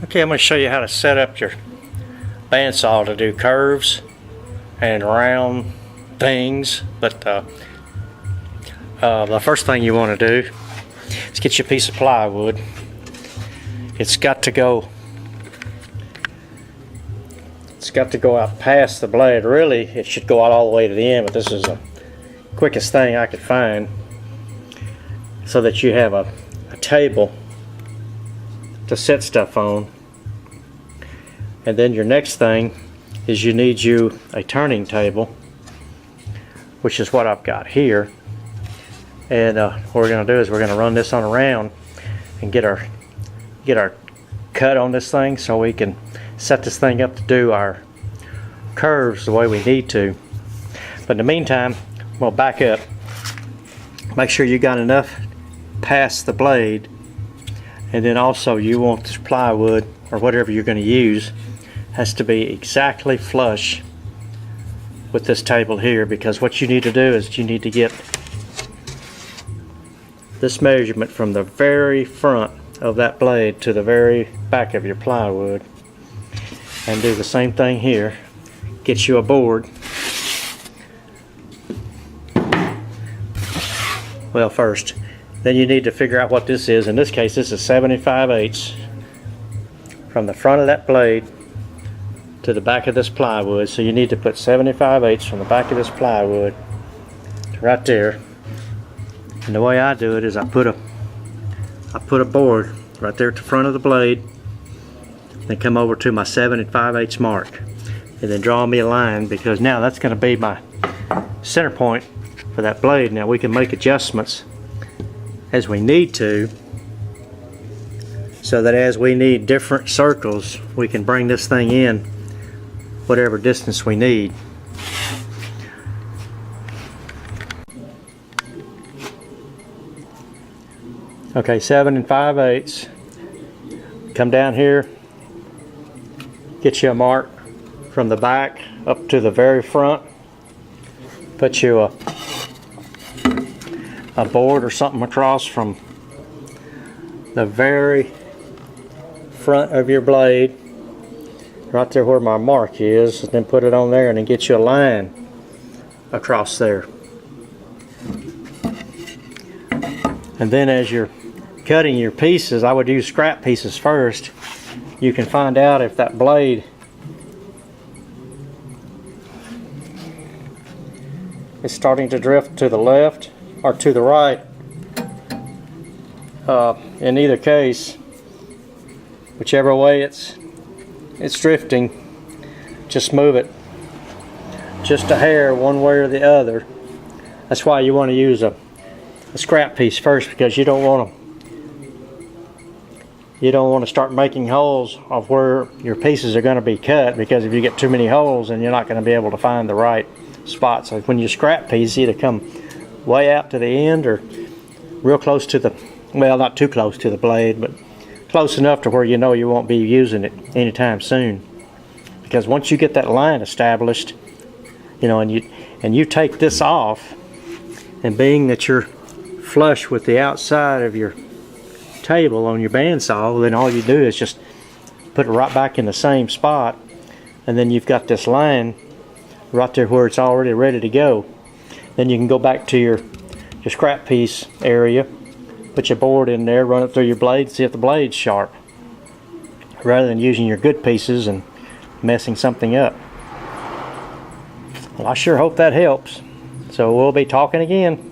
Okay, I'm going to show you how to set up your bandsaw to do curves and round things. But the first thing you want to do is get you a piece of plywood. It's got to go out past the blade. Really, it should go out all the way to the end, but this is the quickest thing I could find, so that you have a table to set stuff on. And then your next thing is you need you a turning table, which is what I've got here. And what we're going to do is we're going to run this on around and get our cut on this thing, so we can set this thing up to do our curves the way we need to. But in the meantime, we'll back up. Make sure you got enough past the blade, and then also you want this plywood or whatever you're going to use has to be exactly flush with this table here, because what you need to do is you need to get this measurement from the very front of that blade to the very back of your plywood, and do the same thing here. Get you a board. Well, first, then you need to figure out what this is. In this case, this is 75/8 from the front of that blade to the back of this plywood. So you need to put 75/8 from the back of this plywood right there. And the way I do it is I put a board right there at the front of the blade, then come over to my 75/8 mark, and then draw me a line, because now that's going to be my center point for that blade. Now we can make adjustments as we need to, so that as we need different circles, we can bring this thing in whatever distance we need. Okay, 7 5/8. Come down here, get you a mark from the back up to the very front. Put you a board or something across from the very front of your blade, right there where my mark is, and then put it on there, and then get you a line across there. And then as you're cutting your pieces, I would use scrap pieces first. You can find out if that blade is starting to drift to the left or to the right. In either case, whichever way it's drifting, just move it just a hair one way or the other. That's why you want to use a scrap piece first, because you don't want to start making holes of where your pieces are going to be cut, because if you get too many holes, then you're not going to be able to find the right spot. So when you scrap piece, either come way out to the end or real close to the, well, not too close to the blade, but close enough to where you know you won't be using it anytime soon. Because once you get that line established, you know, and you take this off, and being that you're flush with the outside of your table on your bandsaw, then all you do is just put it right back in the same spot, and then you've got this line right there where it's already ready to go. Then you can go back to your scrap piece area, put your board in there, run it through your blade, see if the blade's sharp, rather than using your good pieces and messing something up. Well, I sure hope that helps. So we'll be talking again.